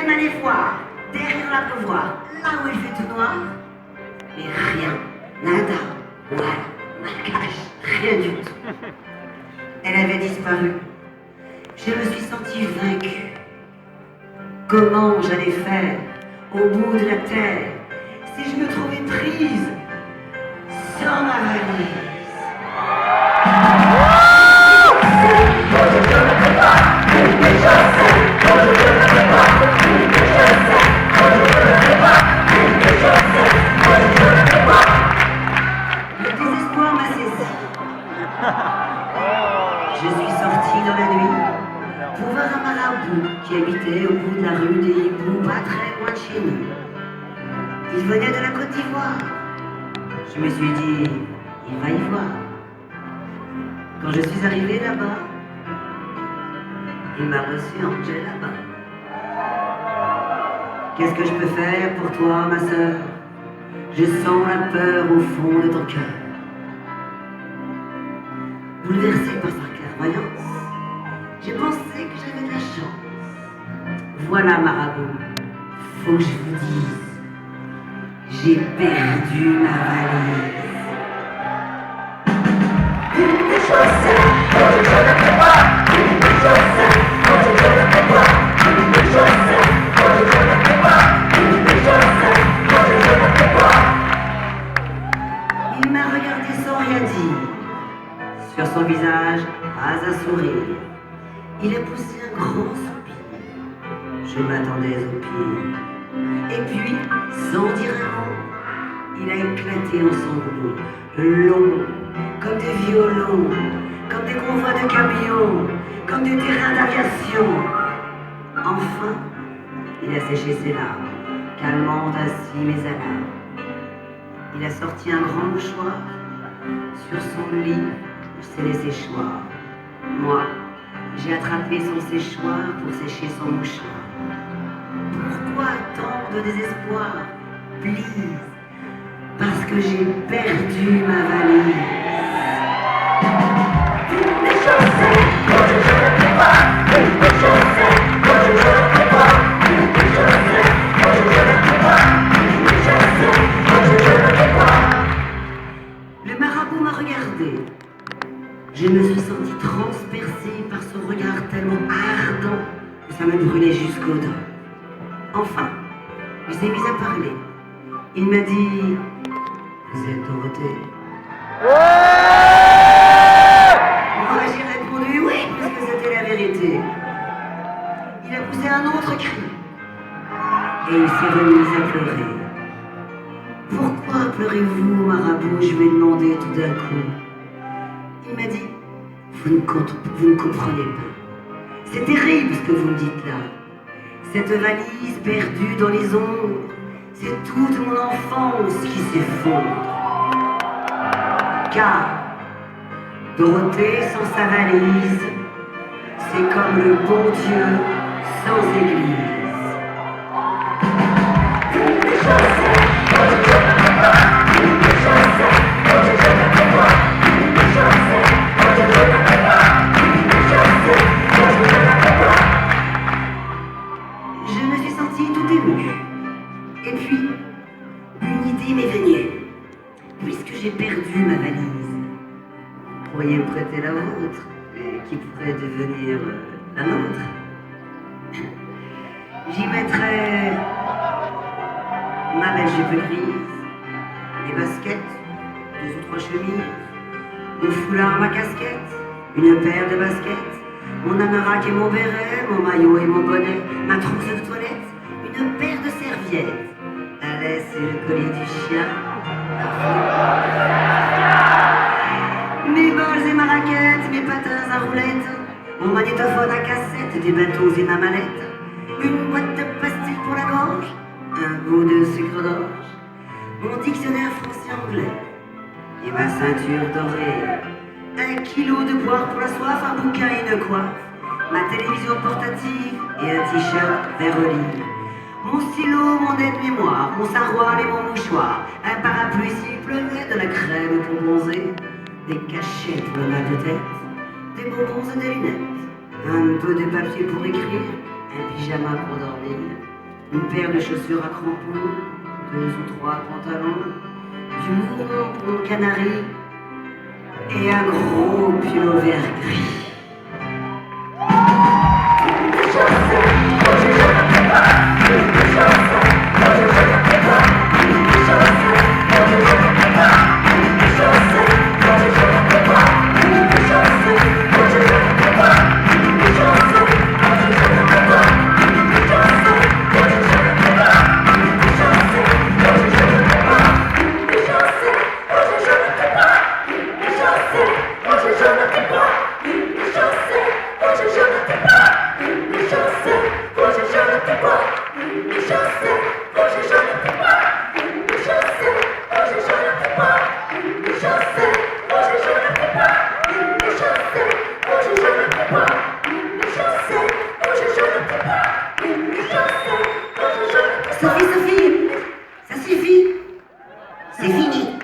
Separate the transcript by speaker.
Speaker 1: allait voir, derrière l'abreuvoir, là où il fait tout noir. Mais rien, nada, voilà, malgache, rien du tout. Elle avait disparu. Je me suis sentie vaincue. Comment j'allais faire au bout de la terre si je me trouvais prise sans ma valise? Le désespoir m'a saisi. Je suis sortie dans la nuit pour voir un marabout qui habitait au bout de la rue des Hiboux, pas très loin de chez nous. Il venait de la Côte d'Ivoire. Je me suis dit, il va y voir. Quand je suis arrivée là-bas, il m'a reçu en là-bas. Qu'est-ce que je peux faire pour toi, ma sœur? Je sens la peur au fond de ton cœur. Bouleversée par sa clairvoyance, j'ai pensé que j'avais de la chance. Voilà, marabout, faut que je vous dise, j'ai perdu ma valise. Des chaussettes, quand je ne peux pas. Des chaussettes, quand je ne peux pas. Des chaussettes, quand je ne peux pas. Des chaussettes, quand je ne peux pas. Il m'a regardé sans rien dire. Sur son visage, pas un sourire. Il a poussé un grand soupir. Je m'attendais au pire. Et puis, sans dire un mot, il a éclaté en sanglots, long, comme des violons, comme des convois de camions, comme des terrains d'aviation. Enfin, il a séché ses larmes, calmant ainsi mes alarmes. Il a sorti un grand mouchoir. Sur son lit, il s'est laissé séchoir. Moi, j'ai attrapé son séchoir pour sécher son mouchoir. Pourquoi tant de désespoir? Please, parce que j'ai perdu ma valise. Des chaussettes, quand je ne peux pas. Des chaussettes, quand je ne peux pas. Des chaussettes, quand je ne peux pas. Des chaussettes, quand je ne peux pas. Le marabout m'a regardé. Je me suis sentie transpercée par son regard tellement ardent que ça me brûlait jusqu'aux dents. Enfin, il s'est mis à parler. Il m'a dit, vous êtes Dorothée? Moi j'ai répondu oui, parce que c'était la vérité. Il a poussé un autre cri. Et il s'est remis à pleurer. Pourquoi pleurez-vous, marabout? Je lui ai demandé tout d'un coup. Il m'a dit, vous ne comprenez pas. C'est terrible ce que vous me dites là. Cette valise perdue dans les ombres, c'est toute mon enfance qui s'effondre. Car Dorothée sans sa valise, c'est comme le bon Dieu sans église. Des chaussettes, quand je ne peux pas. Des chaussettes, quand je ne peux pas. Des chaussettes, quand je ne peux pas. Des chaussettes, quand je ne peux pas. Je me suis sentie tout émue. Et puis, une idée m'est venue. Puisque j'ai perdu ma valise, vous pourriez me prêter la vôtre, qui pourrait devenir la nôtre. J'y mettrais ma belle jupe grise, des baskets, 2 ou 3 chemises, mon foulard, ma casquette, une paire de baskets, mon anorak et mon béret, mon maillot et mon bonnet, ma trousse de toilette, une paire de serviettes, la laisse et le collier du chien, mes bols et ma raquette, mes patins à roulettes, mon magnétophone à cassette, des bateaux et ma mallette, une boîte de pastilles pour la gorge, un bout de sucre d'orge, mon dictionnaire français-anglais et ma ceinture dorée, 1 kilo de poire pour la soif, un bouquin et une coiffe, ma télévision portative et un t-shirt vert olive. Mon stylo, mon aide-mémoire, mon saroual et mon mouchoir, un parapluie s'il pleuvait, de la crème pour bronzer, des cachettes pour le mal de tête, des bonbons et des lunettes, un peu de papier pour écrire, un pyjama pour dormir, une paire de chaussures à crampons, 2 ou 3 pantalons, du mouron pour mon canari et un gros pull vert gris. Sophie, ça suffit, c'est fini.